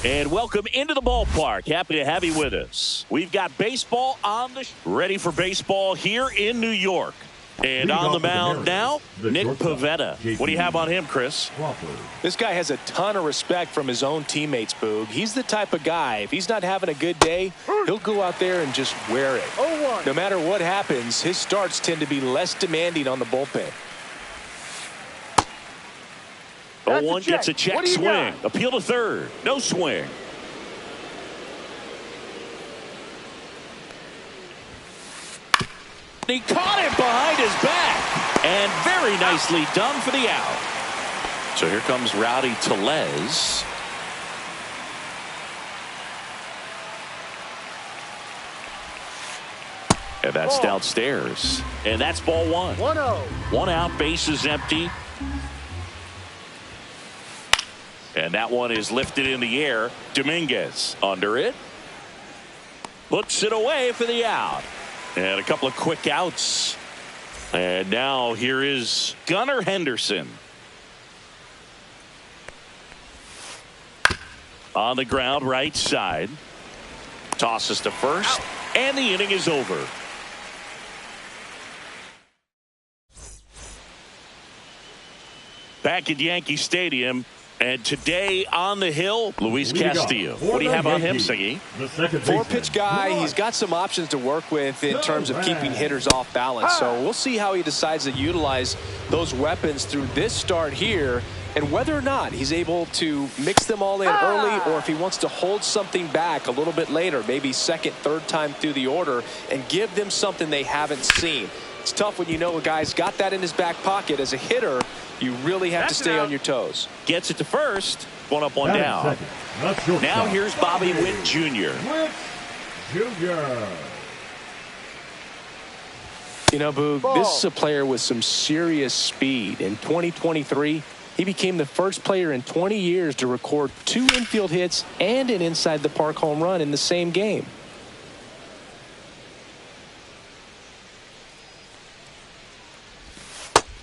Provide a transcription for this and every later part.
And welcome into the ballpark. Happy to have you with us. We've got baseball on the ready for baseball here in New York. And on the mound now, Nick Pivetta. What do you have on him, Chris? This guy has a ton of respect from his own teammates, Boog. He's the type of guy, if he's not having a good day, he'll go out there and just wear it. No matter what happens, his starts tend to be less demanding on the bullpen. 0-1 gets a check swing. Appeal to third. No swing. He caught it behind his back. And very nicely done for the out. So here comes Rowdy Tellez. And that's downstairs. And that's ball one. 1-0. One out, bases empty. And that one is lifted in the air. Dominguez under it. Puts it away for the out. And a couple of quick outs. And now here is Gunnar Henderson. On the ground, right side. Tosses to first. And the inning is over. Back at Yankee Stadium. And today on the hill, Luis Castillo. What do you have on him, Siggy? Four-pitch guy. He's got some options to work with in terms of keeping hitters off balance. So we'll see how he decides to utilize those weapons through this start here, and whether or not he's able to mix them all in early, or if he wants to hold something back a little bit later, maybe second, third time through the order, and give them something they haven't seen. It's tough when you know a guy's got that in his back pocket. As a hitter, you really have to stay on your toes. Gets it to first. One up, one down. Now here's Bobby Witt Jr. You know, Boog, this is a player with some serious speed. In 2023, he became the first player in 20 years to record 2 infield hits and an inside-the-park home run in the same game.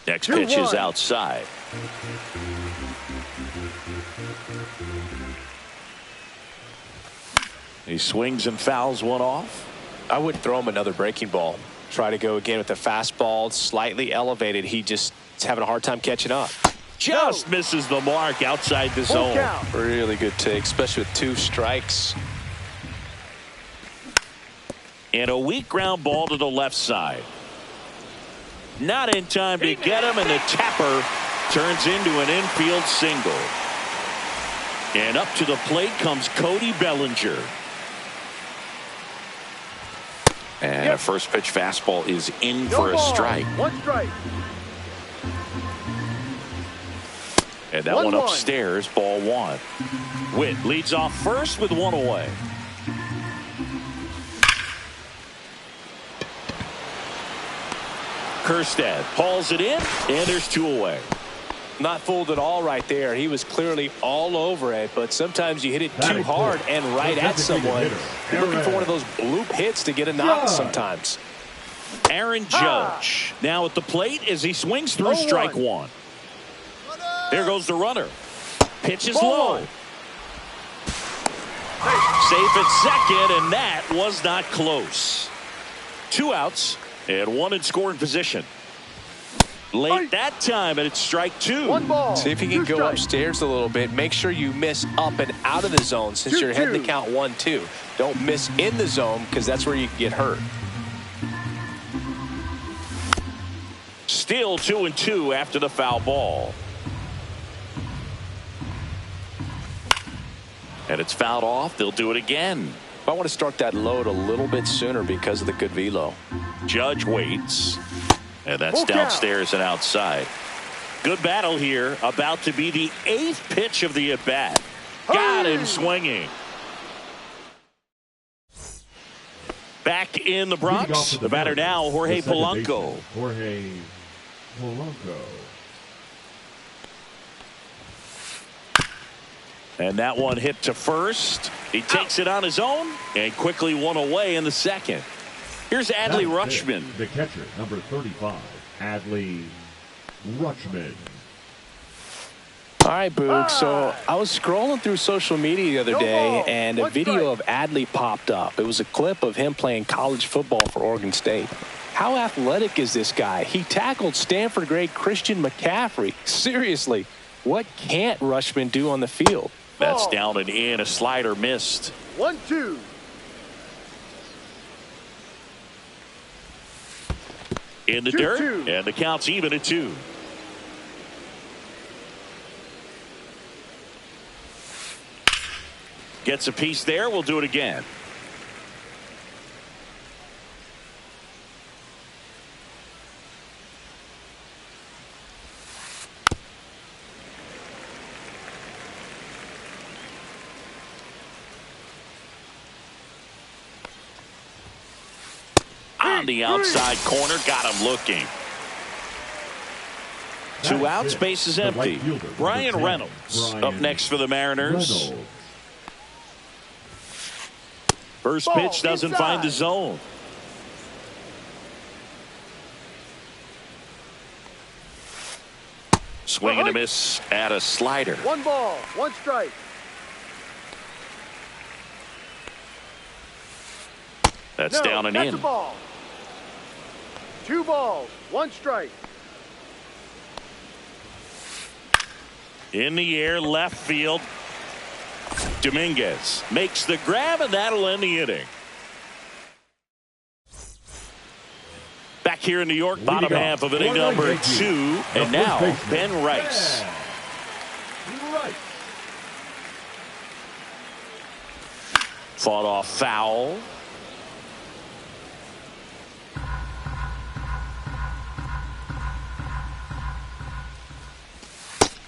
Next pitch is outside. He swings and fouls one off. I wouldn't throw him another breaking ball. Try to go again with the fastball, slightly elevated. He just is having a hard time catching up. Just misses the mark outside the zone. Really good take, especially with 2 strikes. And a weak ground ball to the left side. Not in time to get him, and the tapper turns into an infield single. And up to the plate comes Cody Bellinger. And a first pitch fastball is in for a strike. 1 strike. And that one upstairs, ball 1. Witt leads off first with 1 away. Kerstad hauls it in, and there's 2 away. Not fooled at all right there. He was clearly all over it, but sometimes you hit it too hard and right at someone. You're looking for one of those bloop hits to get a knock sometimes. Aaron Judge now at the plate as he swings through strike 1. There goes the runner. Pitch is low. Safe at second, and that was not close. 2 outs. And 1 in scoring position. Late that time, and it's strike 2. 1 ball. See if you can go upstairs a little bit. Make sure you miss up and out of the zone since you're heading to count 1-2. Don't miss in the zone because that's where you can get hurt. Still 2-2 after the foul ball. And it's fouled off. They'll do it again. I want to start that load a little bit sooner because of the good velo. Judge waits. And that's downstairs and outside. Good battle here. About to be the 8th pitch of the at-bat. Got him swinging. Back in the Bronx. The batter now, Jorge Polanco. And that one hit to first. He takes it on his own and quickly 1 away in the second. Here's Adley Rutschman. The catcher, number 35, Adley Rutschman. All right, Boog. So I was scrolling through social media the other day, and a video of Adley popped up. It was a clip of him playing college football for Oregon State. How athletic is this guy? He tackled Stanford great Christian McCaffrey. Seriously, what can't Rushman do on the field? That's down and in. A slider missed. 1-2. In the dirt, and the count's even at 2. Gets a piece there. We'll do it again. On the outside corner, got him looking. 2 outs, base is empty. Brian Reynolds up next for the Mariners. First pitch doesn't find the zone. Swing and a miss at a slider. 1 ball, 1 strike. That's down and in. Ball. 2 balls, 1 strike. In the air, left field. Dominguez makes the grab, and that'll end the inning. Back here in New York, bottom half of inning number 2, and now Ben Rice. Fought off foul.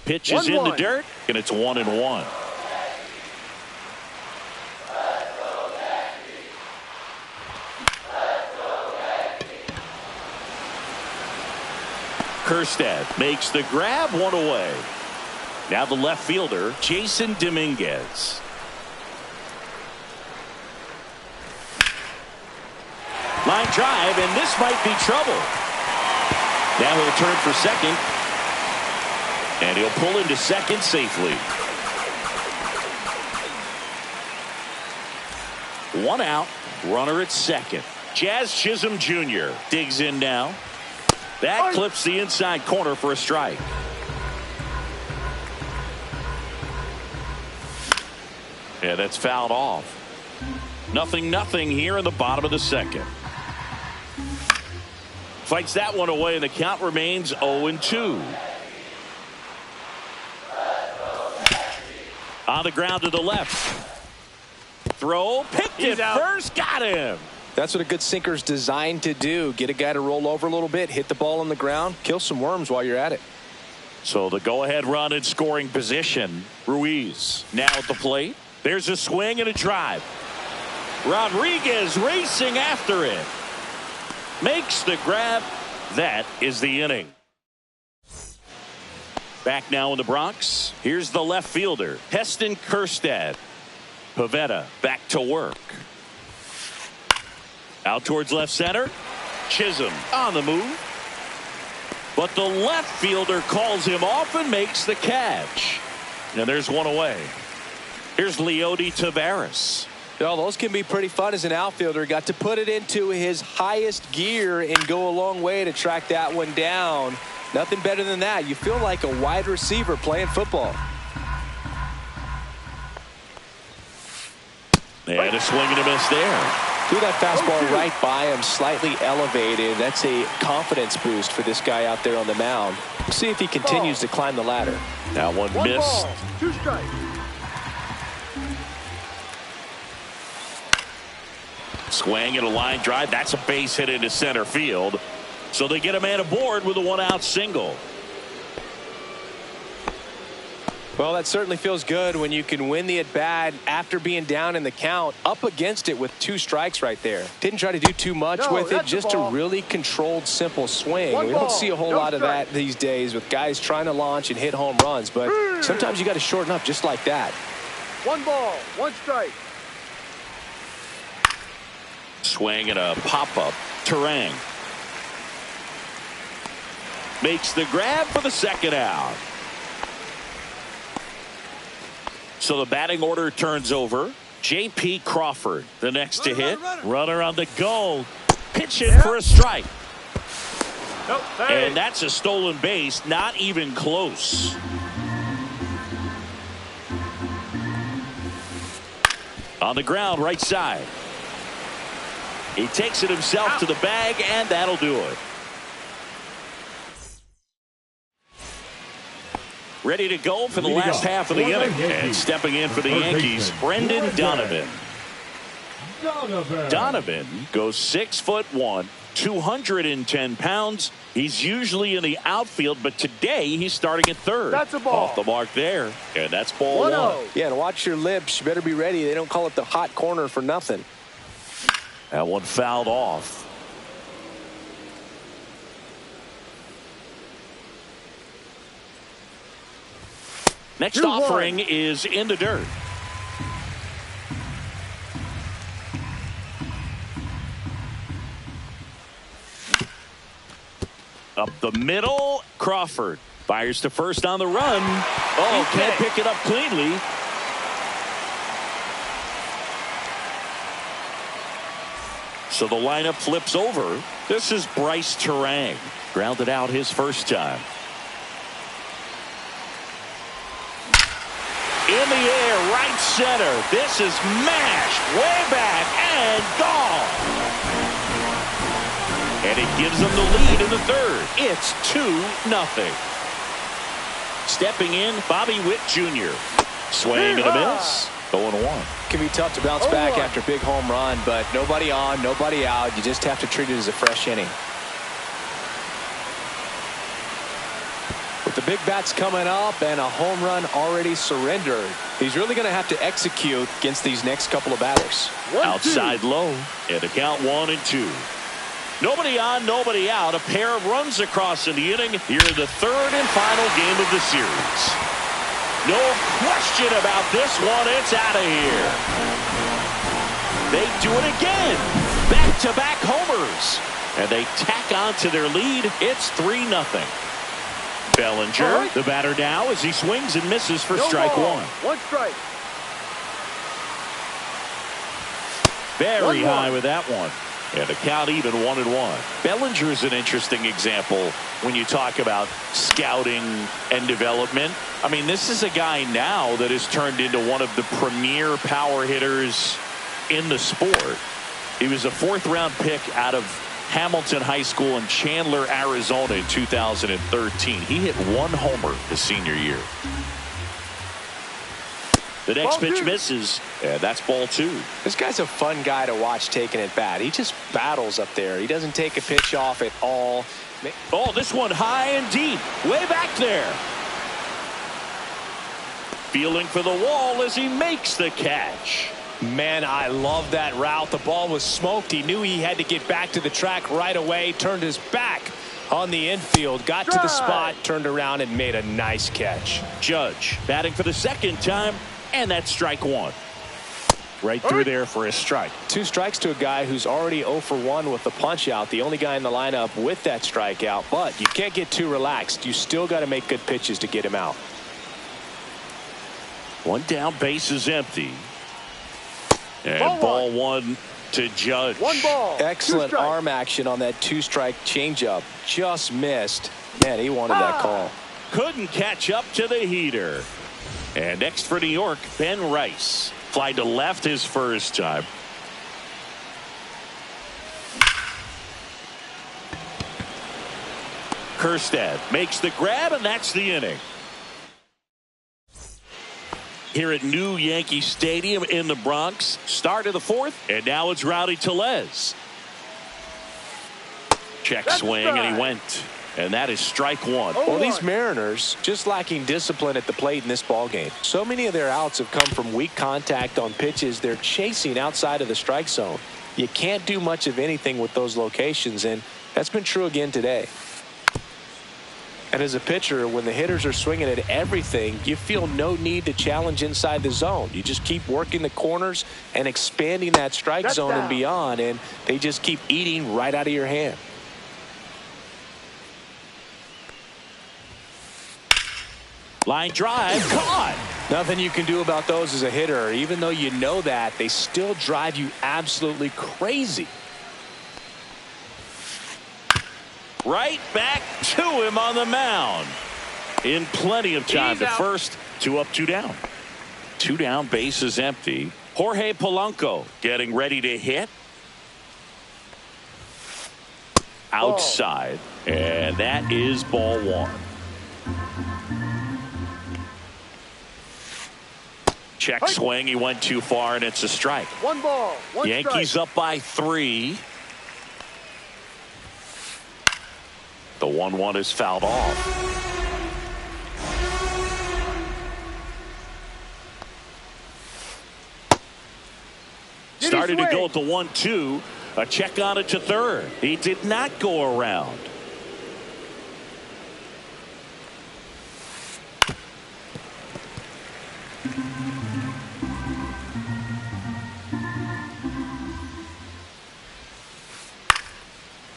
Pitch is in the dirt, and it's 1-1. Kjerstad makes the grab, 1 away. Now the left fielder, Jason Dominguez. Line drive, and this might be trouble. Now he'll turn for second. And he'll pull into second safely. 1 out, runner at second. Jazz Chisholm Jr. digs in now. That clips the inside corner for a strike. Yeah, that's fouled off. 0-0 here in the bottom of the second. Fights that one away, and the count remains 0-2. On the ground to the left. Throw, picked it first, got him. That's what a good sinker's designed to do. Get a guy to roll over a little bit, hit the ball on the ground, kill some worms while you're at it. So the go-ahead run in scoring position. Ruiz now at the plate. There's a swing and a drive. Rodriguez racing after it. Makes the grab. That is the inning. Back now in the Bronx. Here's the left fielder, Heston Kjerstad. Pivetta back to work. Out towards left center. Chisholm on the move. But the left fielder calls him off and makes the catch. And there's 1 away. Here's Leody Taveras. You know, those can be pretty fun as an outfielder. Got to put it into his highest gear and go a long way to track that one down. Nothing better than that. You feel like a wide receiver playing football. And a swing and a miss there. Threw that fastball right by him, slightly elevated. That's a confidence boost for this guy out there on the mound. We'll see if he continues to climb the ladder. That one missed. 2 strikes. Swing and a line drive. That's a base hit into center field. So they get a man aboard with a 1-out single. Well, that certainly feels good when you can win the at-bat after being down in the count, up against it with 2 strikes right there. Didn't try to do too much with it, just a really controlled, simple swing. We don't see a whole lot of that these days with guys trying to launch and hit home runs, but sometimes you got to shorten up just like that. 1 ball, 1 strike. Swing and a pop-up. Terang makes the grab for the 2nd out. So the batting order turns over. J.P. Crawford, the next to hit. Runner on the go. Pitching for a strike. Nope, hey. And that's a stolen base, not even close. On the ground, right side. He takes it himself to the bag, and that'll do it. Ready to go for the last half of the inning. And stepping in for the Yankees, Brendan Donovan. Donovan goes 6'1", 210 pounds. He's usually in the outfield, but today he's starting at third. That's a ball. Off the mark there, and that's ball 1. Yeah, and watch your lips. You better be ready. They don't call it the hot corner for nothing. That one fouled off. Next 2-1. offering is in the dirt. Up the middle, Crawford fires to first on the run. Oh, can't pick it up cleanly. So the lineup flips over. This is Bryce Terang. Grounded out his first time. In the air, right center. This is mashed way back and gone. And it gives them the lead in the third. It's 2-0. Stepping in, Bobby Witt Jr. Swing and a miss. 0-1. Can be tough to bounce back after a big home run, but nobody on, nobody out. You just have to treat it as a fresh inning. With the big bats coming up and a home run already surrendered, he's really going to have to execute against these next couple of batters. 1-2. Outside low, and the count 1-2. Nobody on, nobody out. A pair of runs across in the inning. Here in the third and final game of the series. No question about this one. It's out of here. They do it again. Back-to-back homers. And they tack on to their lead. It's 3-0. Bellinger, the batter now, as he swings and misses for strike one. 1 strike. Very high with that one. And the count even 1-1. Bellinger is an interesting example when you talk about scouting and development. I mean, this is a guy now that has turned into one of the premier power hitters in the sport. He was a 4th-round pick out of Hamilton High School in Chandler, Arizona in 2013. He hit 1 homer his senior year. The next pitch misses, and that's ball 2. This guy's a fun guy to watch taking it bat. He just battles up there. He doesn't take a pitch off at all. Oh, this one high and deep, way back there. Feeling for the wall as he makes the catch. Man, I love that route. The ball was smoked. He knew he had to get back to the track right away. Turned his back on the infield. Got to the spot, turned around, and made a nice catch. Judge batting for the second time, and that's strike 1. Right through there for a strike. 2 strikes to a guy who's already 0 for 1 with the punch out. The only guy in the lineup with that strikeout. But you can't get too relaxed. You still got to make good pitches to get him out. 1 down, base is empty. And ball 1 to Judge. 1 ball. Excellent arm action on that 2-strike changeup. Just missed. Man, he wanted that call. Couldn't catch up to the heater. And next for New York, Ben Rice. Fly to left his first time. Kjerstad makes the grab, and that's the inning. Here at New Yankee Stadium in the Bronx. Start of the 4th, and now it's Rowdy Tellez. Check swing, and he went. And that is strike 1. Well, these Mariners just lacking discipline at the plate in this ballgame. So many of their outs have come from weak contact on pitches they're chasing outside of the strike zone. You can't do much of anything with those locations, and that's been true again today. And as a pitcher, when the hitters are swinging at everything, you feel no need to challenge inside the zone. You just keep working the corners and expanding that strike zone and beyond, and they just keep eating right out of your hand. Line drive, caught. Nothing you can do about those as a hitter. Even though you know that, they still drive you absolutely crazy. Right back to him on the mound. In plenty of time to first. 2 up, 2 down. 2 down, base is empty. Jorge Polanco getting ready to hit. Outside. And that is ball 1. Check swing. He went too far, and it's a strike. 1 ball, 1 Yankees strike. up by 3. The 1-1 is fouled off. Started to go at the 1-2. A check on it to third. He did not go around.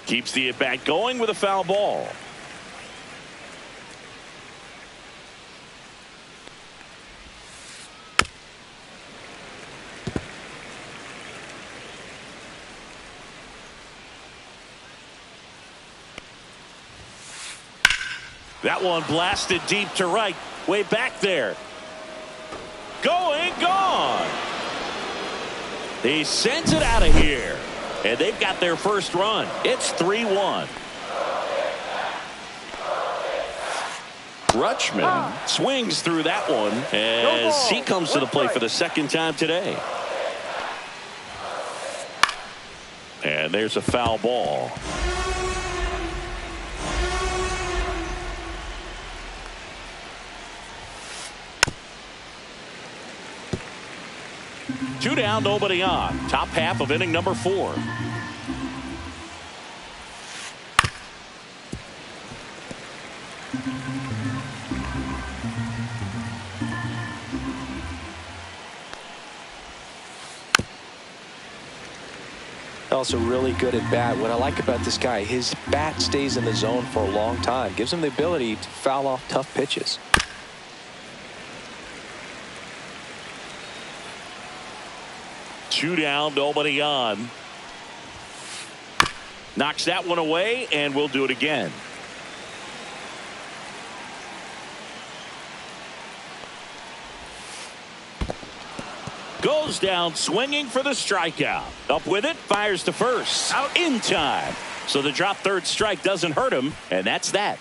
Keeps the at-bat going with a foul ball. That one blasted deep to right. Way back there. Going, gone. He sends it out of here. And they've got their first run. It's 3-1. Rutschman swings through that one as he comes to the plate for the second time today. And there's a foul ball. Two down, nobody on. Top half of inning number 4. Also really good at bat. What I like about this guy, his bat stays in the zone for a long time. Gives him the ability to foul off tough pitches. Two down, nobody on. Knocks that one away, and we'll do it again. Goes down swinging for the strikeout. Up with it, fires to first. Out in time. So the drop third strike doesn't hurt him, and that's that.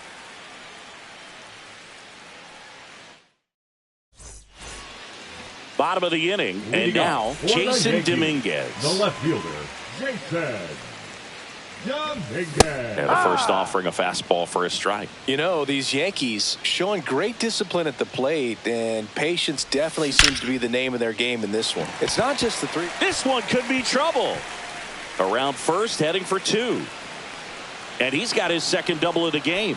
Bottom of the inning, and now Jason Dominguez. The left fielder, Jason Dominguez. And the first offering a fastball for a strike. You know, these Yankees showing great discipline at the plate, and patience definitely seems to be the name of their game in this one. It's not just the 3. This one could be trouble. Around first, heading for 2. And he's got his second double of the game.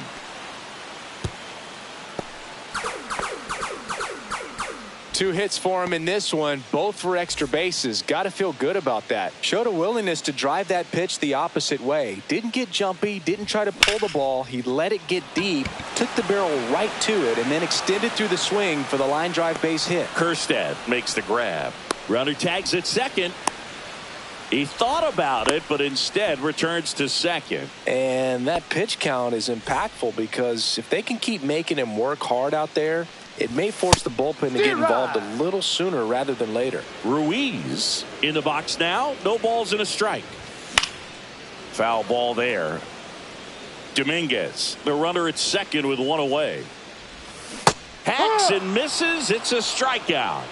Two hits for him in this one, both for extra bases. Got to feel good about that. Showed a willingness to drive that pitch the opposite way. Didn't get jumpy, didn't try to pull the ball. He let it get deep, took the barrel right to it, and then extended through the swing for the line drive base hit. Kerstad makes the grab. Runner tags at second. He thought about it, but instead returns to second. And that pitch count is impactful because if they can keep making him work hard out there, it may force the bullpen to get involved a little sooner rather than later. Ruiz in the box now. No balls and a strike. Foul ball there. Dominguez, the runner at second with 1 away. Hacks and misses. It's a strikeout.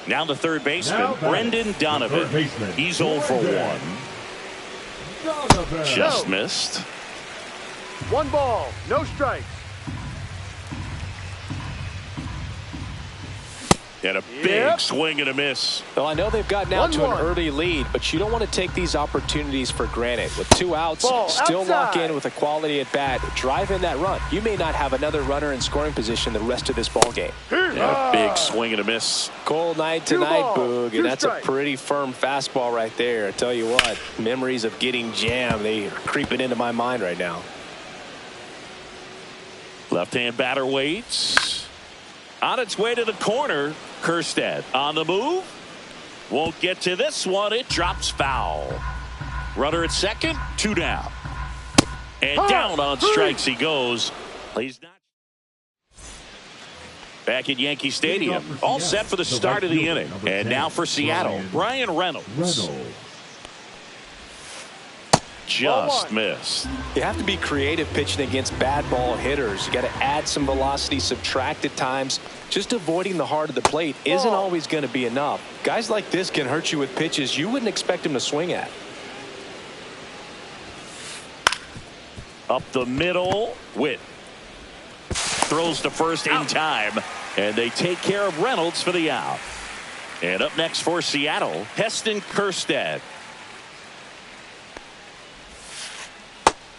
Now the third baseman, Brendan Donovan. He's 0 for 1. Just missed. 1 ball, no strikes. And a big swing and a miss. Well, I know they've gotten out to an early lead, but you don't want to take these opportunities for granted. With 2 outs, still lock in with a quality at bat. Drive in that run. You may not have another runner in scoring position the rest of this ball game. And a big swing and a miss. Cold night tonight, Boog, and that's a pretty firm fastball right there. I tell you what, memories of getting jammed, they are creeping into my mind right now. Left-hand batter waits. On its way to the corner, Kerstead on the move. Won't get to this one. It drops foul. Runner at second, 2 down. And down on strikes he goes. He's not. Back at Yankee Stadium. All set for the start of the inning. And now for Seattle, Brian Reynolds. Just missed. You have to be creative pitching against bad ball hitters. You got to add some velocity, subtract at times. Just avoiding the heart of the plate isn't always going to be enough. Guys like this can hurt you with pitches you wouldn't expect him to swing at. Up the middle, Witt throws to first in time, and they take care of Reynolds for the out. And up next for Seattle, Heston Kjerstad.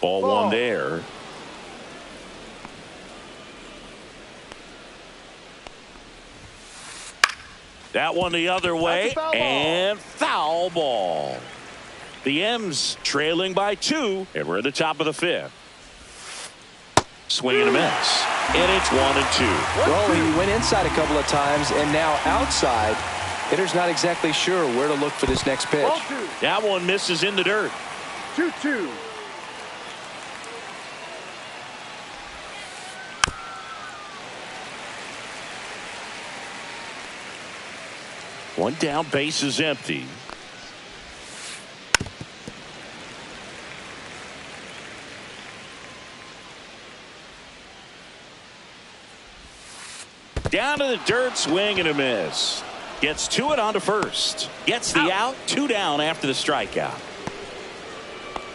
Ball one there. That one the other way, and foul ball. The M's trailing by 2, and we're at the top of the 5th. Swing and a miss, and it's 1-2. Well, he went inside a couple of times, and now outside. Hitter's not exactly sure where to look for this next pitch. That one misses in the dirt. 2-2. One down, base is empty. Down to the dirt, swing and a miss. Gets to it onto first. Gets the out, 2 down after the strikeout.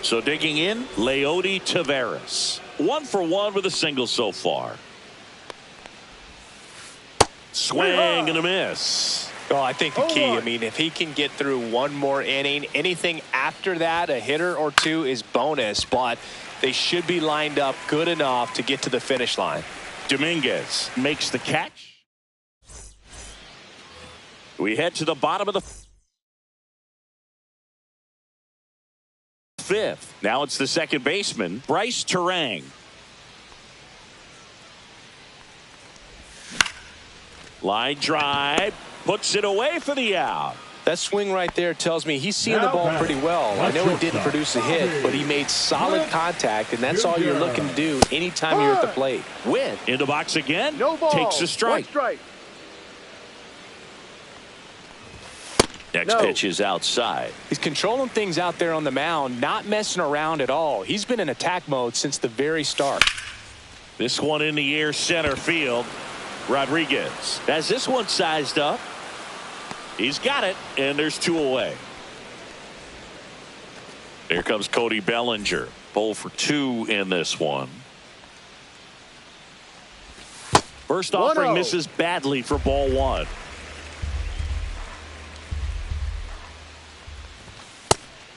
So digging in, Leody Taveras. 1 for 1 with a single so far. Swing and a miss. Well, I think the key, I mean, if he can get through one more inning, anything after that, a hitter or 2 is bonus, but they should be lined up good enough to get to the finish line. Dominguez makes the catch. We head to the bottom of the 5th. Now it's the second baseman, Bryce Turang. Line drive, puts it away for the out. That swing right there tells me he's seeing the ball pretty well. I know he didn't produce a hit, but he made solid contact, and that's all you're looking to do anytime you're at the plate. Witt in the box again, No ball. takes a strike. 1 strike. Next pitch is outside. He's controlling things out there on the mound, not messing around at all. He's been in attack mode since the very start. This one in the air, center field. Rodriguez has this one sized up. He's got it, and there's 2 away. Here comes Cody Bellinger. 0 for 2 in this one. First offering misses badly for ball 1.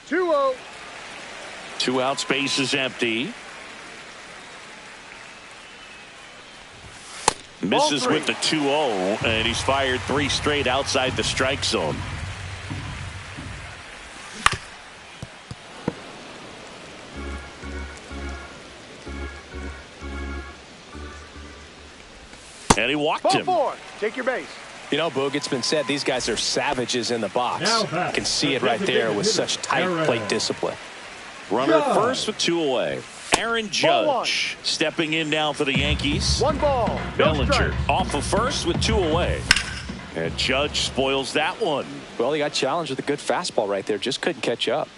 Two 2 out, space is empty. Misses with the 2-0, and he's fired 3 straight outside the strike zone. And he walked him. Ball 4. Take your base. You know, Boog, it's been said these guys are savages in the box. You can see it right there with such tight plate discipline. Runner at first with 2 away. Aaron Judge stepping in now for the Yankees. 1 ball. Bellinger off of first with 2 away. And Judge spoils that one. Well, he got challenged with a good fastball right there. Just couldn't catch up.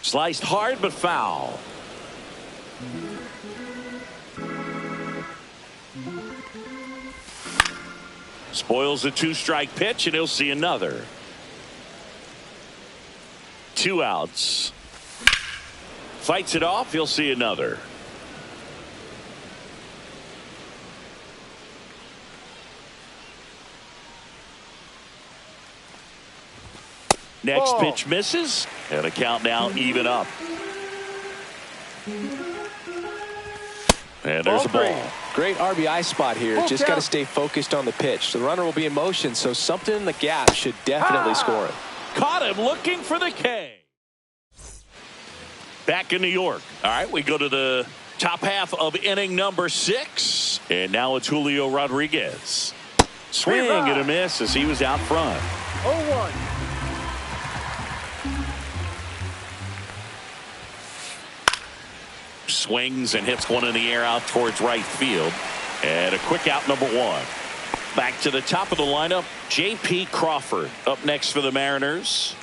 Sliced hard but foul. Spoils a 2-strike pitch, and he'll see another. 2 outs. Fights it off. He'll see another. Next pitch misses, and the count now even up. And there's a ball. Great RBI spot here. Just got to stay focused on the pitch. The runner will be in motion, so something in the gap should definitely score it. Caught him looking for the K. Back in New York. All right, we go to the top half of inning number 6. And now it's Julio Rodriguez. Swing and a miss as he was out front. 0-1. Swings and hits one in the air out towards right field. And a quick out, number 1. Back to the top of the lineup, J.P. Crawford up next for the Mariners.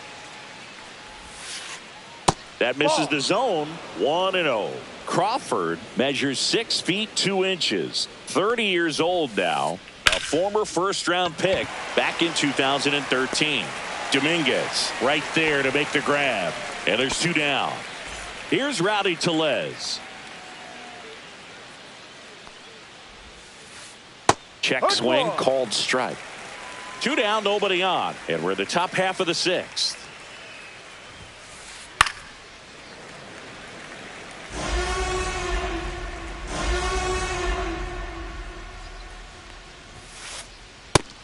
That misses the zone. 1-0. Crawford measures 6 feet 2 inches. 30 years old now. A former first-round pick back in 2013. Dominguez right there to make the grab. And there's 2 down. Here's Rowdy Tellez. Check swing, called strike. 2 down, nobody on. And we're in the top half of the 6th.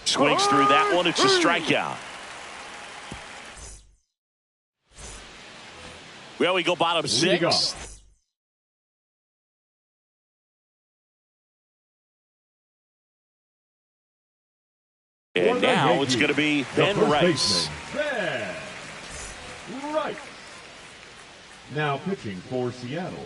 Swings through that one. It's a strikeout. Well, we go bottom 6. And now it's going to be Ben Rice. Ben Rice. Now pitching for Seattle,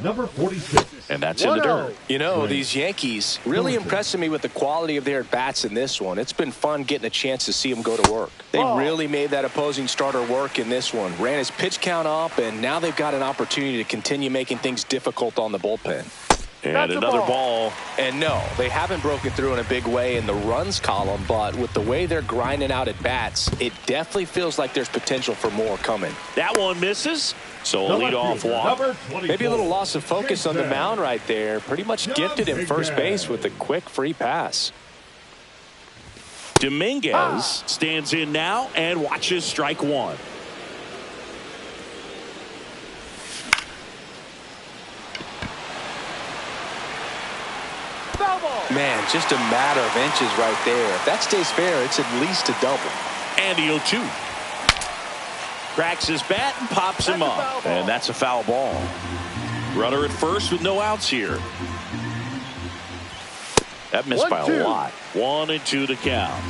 number 46. And that's in the dirt. You know, these Yankees really impressing me with the quality of their bats in this one. It's been fun getting a chance to see them go to work. They really made that opposing starter work in this one. Ran his pitch count up, and now they've got an opportunity to continue making things difficult on the bullpen. And another ball. And no, they haven't broken through in a big way in the runs column, but with the way they're grinding out at bats, it definitely feels like there's potential for more coming. That one misses. So a leadoff walk. Maybe a little loss of focus on the mound right there. Pretty much gifted him first base with a quick free pass. Dominguez stands in now and watches strike 1. Man, just a matter of inches right there. If that stays fair, it's at least a double. And the 0-2. Cracks his bat and pops him up. And that's a foul ball. Runner at first with no outs here. That missed by a lot. 1-2 to count.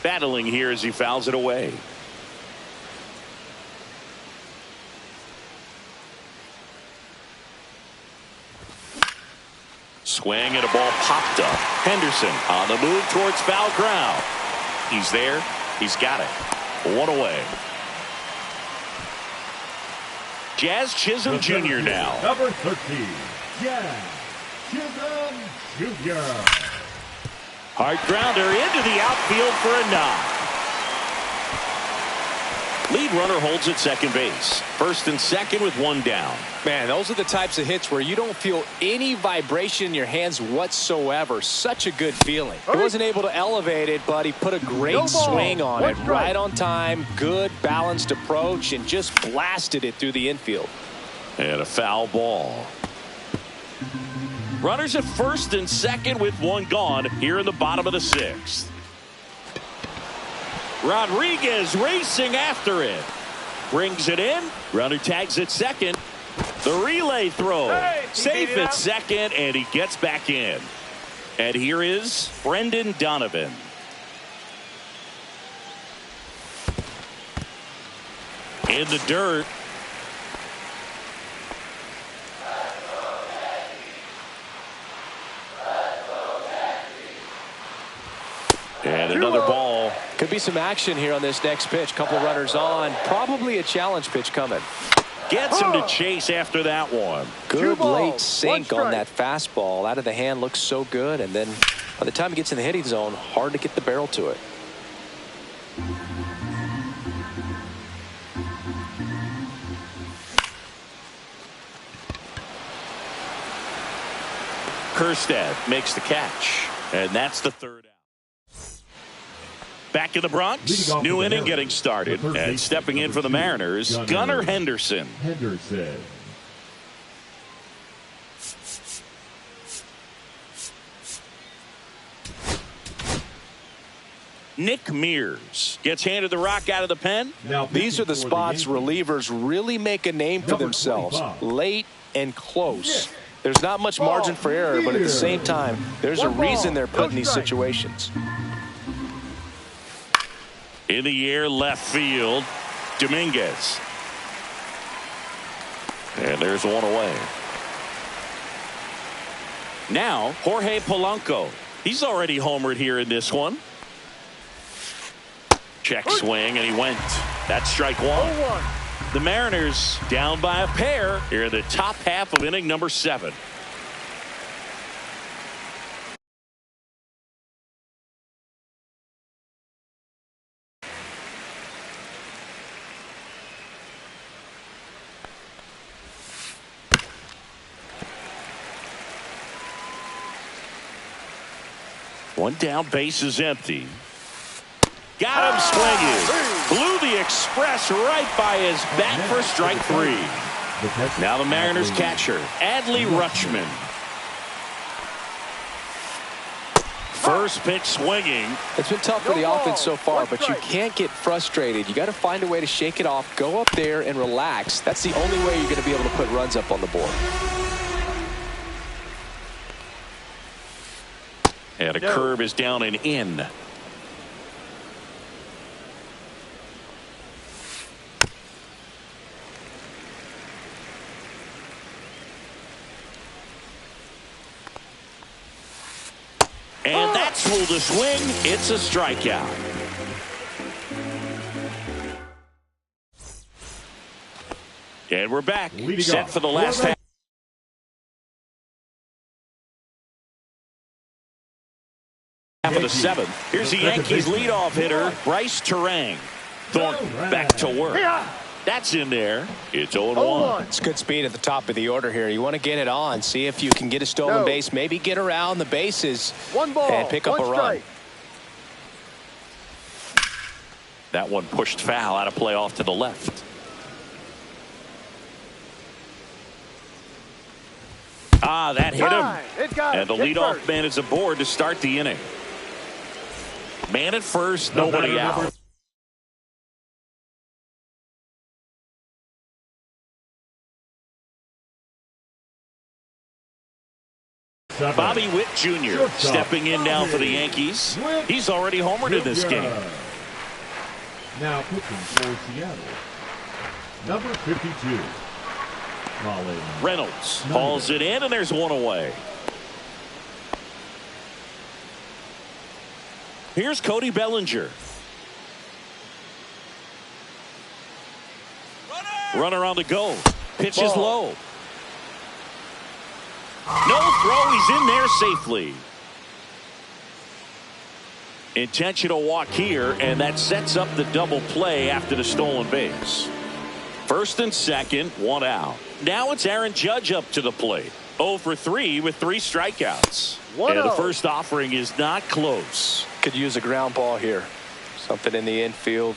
Battling here as he fouls it away. Swing and a ball popped up. Henderson on the move towards foul ground. He's there. He's got it. 1 away. Jazz Chisholm Jr. now. Number 13, Jazz Chisholm Jr. Hard grounder into the outfield for a knock. Lead runner holds at second base. First and second with 1 down. Man, those are the types of hits where you don't feel any vibration in your hands whatsoever. Such a good feeling. He wasn't able to elevate it, but he put a great swing on it. Right on time, good balanced approach, and just blasted it through the infield. And a foul ball. Runners at first and second with 1 gone here in the bottom of the 6th. Rodriguez racing after it. Brings it in. Runner tags at second. The relay throw. Safe at second, and he gets back in. And here is Brendan Donovan. In the dirt. And another ball. Could be some action here on this next pitch. Couple runners on. Probably a challenge pitch coming. Gets him to chase after that one. Good late sink on that fastball. Out of the hand, looks so good. And then by the time he gets in the hitting zone, hard to get the barrel to it. Kerstad makes the catch. And that's the 3rd out. Back in the Bronx, new inning getting started, and stepping in for the Mariners, Gunnar Henderson. Nick Mears gets handed the rock out of the pen. Now These are the pitching for spots Yankees, relievers really make a name for Number themselves. 25. Late and close. There's not much margin for error, but at the same time, there's a reason they're put in these situations. In the air, left field, Dominguez. And there's one away. Now, Jorge Polanco. He's already homered here in this one. Check swing, and he went. That's strike one. 0-1. The Mariners down by a pair here in the top half of inning number 7. One down, base is empty. Got him swinging. Blew the express right by his bat for strike 3. Now the Mariners catcher, Adley Rutschman. First pitch swinging. It's been tough for the offense so far, but you can't get frustrated. You got to find a way to shake it off, go up there and relax. That's the only way you're going to be able to put runs up on the board. And a curve is down and in. And that's ruled a swing. It's a strikeout. And we're back. Set for the last half. Half of the 7th. Here's the Yankees leadoff hitter, Bryce Terang. Thornton back to work. That's in there. It's 0-1. It's good speed at the top of the order here. You want to get it on, see if you can get a stolen base, maybe get around the bases 1 ball, and pick up a run. That one pushed foul, out of play off to the left. That hit him. And the leadoff man is aboard to start the inning. Man at first, nobody out. Bobby Witt Jr. stepping in now for the Yankees. He's already homered in this game. Now pitching for Seattle, number 52. Reynolds hauls it in, and there's one away. Here's Cody Bellinger. Runner on the go. Pitch is low. No throw. He's in there safely. Intentional walk here, and that sets up the double play after the stolen base. First and second, one out. Now it's Aaron Judge up to the plate. 0 for 3 with 3 strikeouts. And the first offering is not close. Could use a ground ball here. Something in the infield.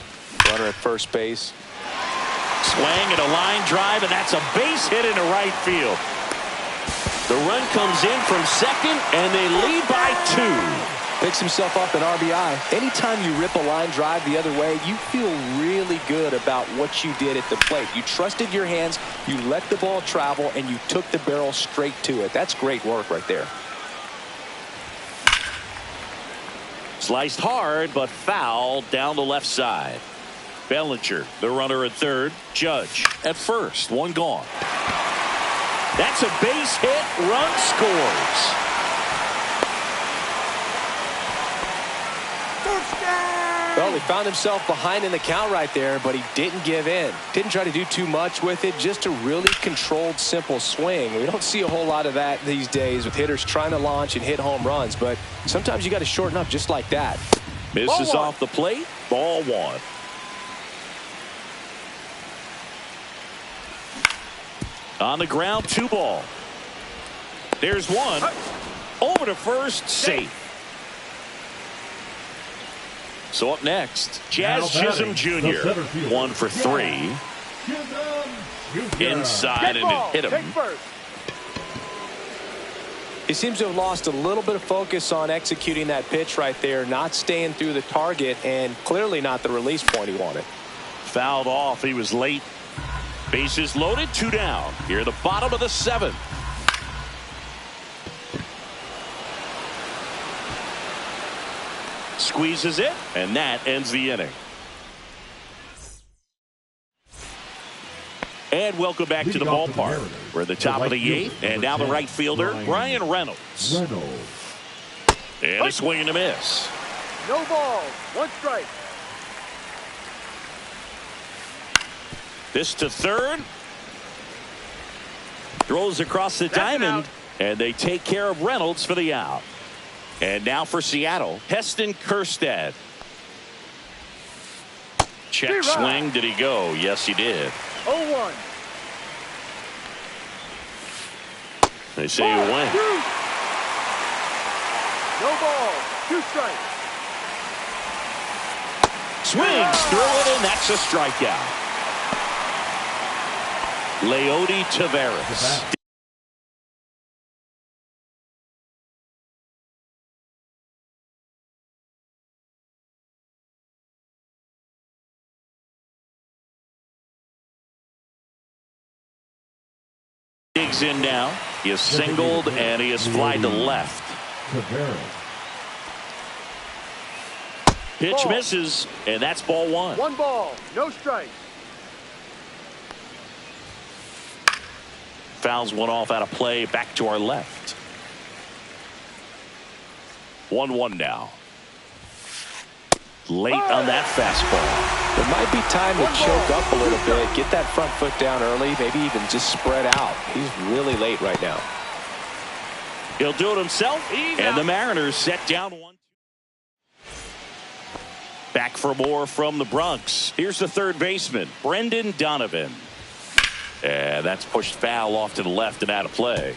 Runner at first base. Swing and a line drive, and that's a base hit into right field. The run comes in from second, and they lead by 2. Picks himself up an RBI. Anytime you rip a line drive the other way, you feel really good about what you did at the plate. You trusted your hands, you let the ball travel, and you took the barrel straight to it. That's great work right there. Sliced hard, but foul down the left side. Bellinger, the runner at third. Judge at first. One gone. That's a base hit. Run scores. Well, he found himself behind in the count right there, but he didn't give in. Didn't try to do too much with it. Just a really controlled, simple swing. We don't see a whole lot of that these days with hitters trying to launch and hit home runs, but sometimes you got to shorten up just like that. Misses off the plate. Ball 1. On the ground, 2 ball. There's one. Over to first, safe. So up next, Jazz Chisholm Jr. 1 for 3. Inside and it hit him. He seems to have lost a little bit of focus on executing that pitch right there, not staying through the target, and clearly not the release point he wanted. Fouled off. He was late. Bases loaded, 2 down. Here at the bottom of the 7th. Squeezes it, and that ends the inning. And welcome back to the ballpark. We're at the top of the 8th, and now the right fielder, Brian Reynolds. And a swing and a miss. No ball. 1 strike. This to third. Throws across the diamond, and they take care of Reynolds for the out. And now for Seattle, Heston Kjerstad. Check swing. Did he go? Yes, he did. 0-1. They say you win. No ball. 2 strikes. Swings through it, and that's a strikeout. Leody Taveras. Digs in now. He is singled, and he is flied to left. Pitch misses, and that's ball 1. 1 ball. No strikes. Fouls one off out of play. Back to our left. 1-1 now. Late on that fastball. It might be time to choke up a little bit, get that front foot down early, maybe even just spread out. He's really late right now. He'll do it himself, and the Mariners set down 1. Back for more from the Bronx. Here's the third baseman, Brendan Donovan. And that's pushed foul off to the left and out of play.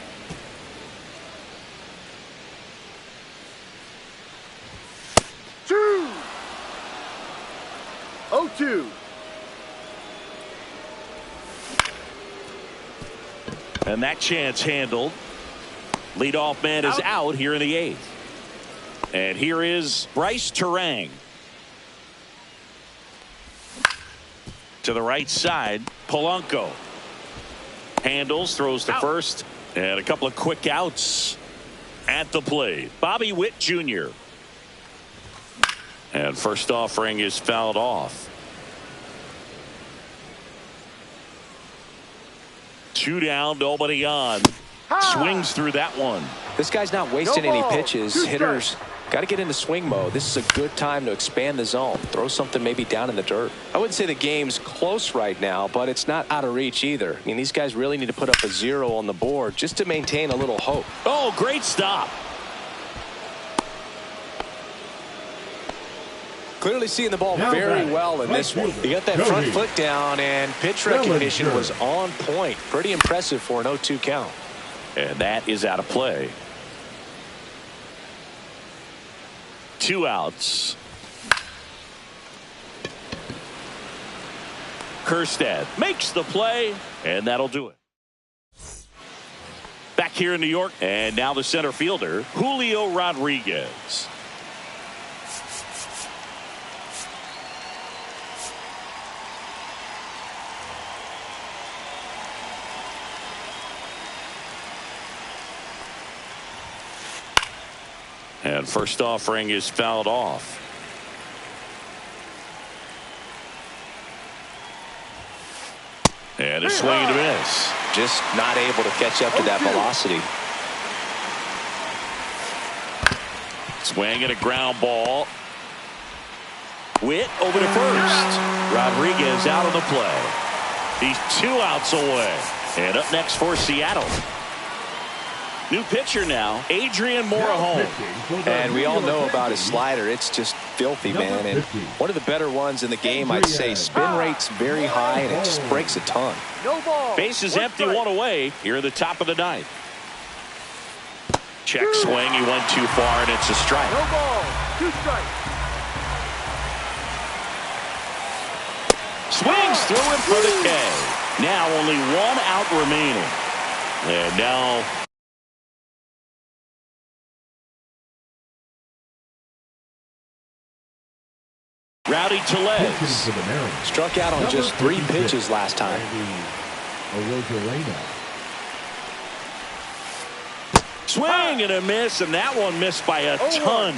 Two. 0-2. And that chance handled. Leadoff man is out here in the 8th. And here is Bryce Turang. To the right side, Polanco. Handles, throws to first, and a couple of quick outs at the plate. Bobby Witt Jr. And first offering is fouled off. 2 down, nobody on. Swings through that one. This guy's not wasting any pitches. Hitters got to get into swing mode. This is a good time to expand the zone. Throw something maybe down in the dirt. I wouldn't say the game's close right now, but it's not out of reach either. I mean, these guys really need to put up a 0 on the board just to maintain a little hope. Oh, great stop. Clearly seeing the ball very well in this one. He got that front foot down, and pitch recognition was on point. Pretty impressive for an 0-2 count. And that is out of play. 2 outs. Kjerstad makes the play, and that'll do it. Back here in New York, and now the center fielder, Julio Rodriguez. And first offering is fouled off. And a swing and a miss. Just not able to catch up to that velocity. Swing and a ground ball. Witt over to first. Rodriguez out on the play. He's 2 outs away. And up next for Seattle. New pitcher now, Adrian Morejon. And we all know about his slider. It's just filthy, man. And one of the better ones in the game, I'd say. Spin rate's very high, and it just breaks a ton. No ball. Base is empty, 1 away here at the top of the 9th. Check swing. He went too far, and it's a strike. No ball. 2 strikes. Swings through it for the K. Now only 1 out remaining. And now Rowdy Pitching Tellez. for the Mariners. Struck out on Number just 3 56, pitches last time. Arozarena. Swing and a miss, and that one missed by a ton.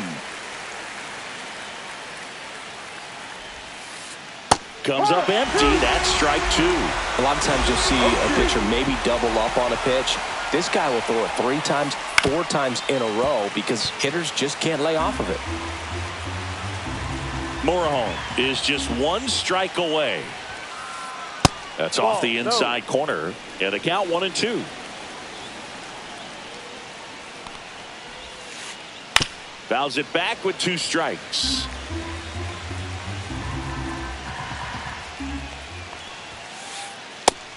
Comes up empty. That's strike 2. A lot of times you'll see a pitcher maybe double up on a pitch. This guy will throw it 3 times, 4 times in a row because hitters just can't lay off of it. Morejon is just 1 strike away. That's off the inside corner, and the count 1-2. Fouls it back with 2 strikes.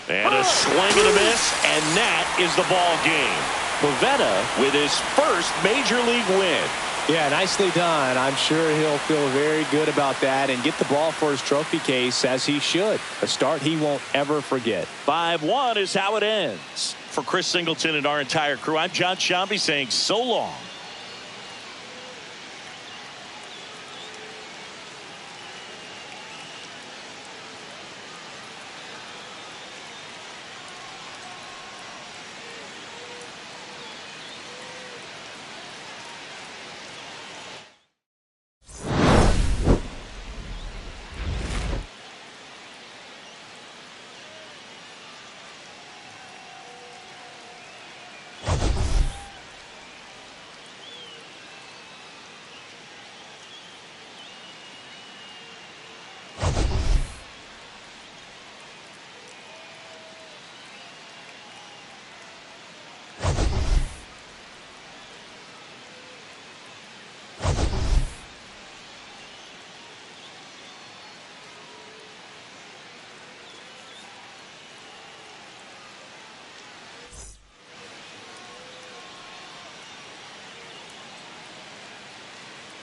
And a swing and a miss, and that is the ball game. Pivetta with his first major league win. Yeah, nicely done. I'm sure he'll feel very good about that and get the ball for his trophy case, as he should. A start he won't ever forget. 5-1 is how it ends. For Chris Singleton and our entire crew, I'm John Shambi saying so long.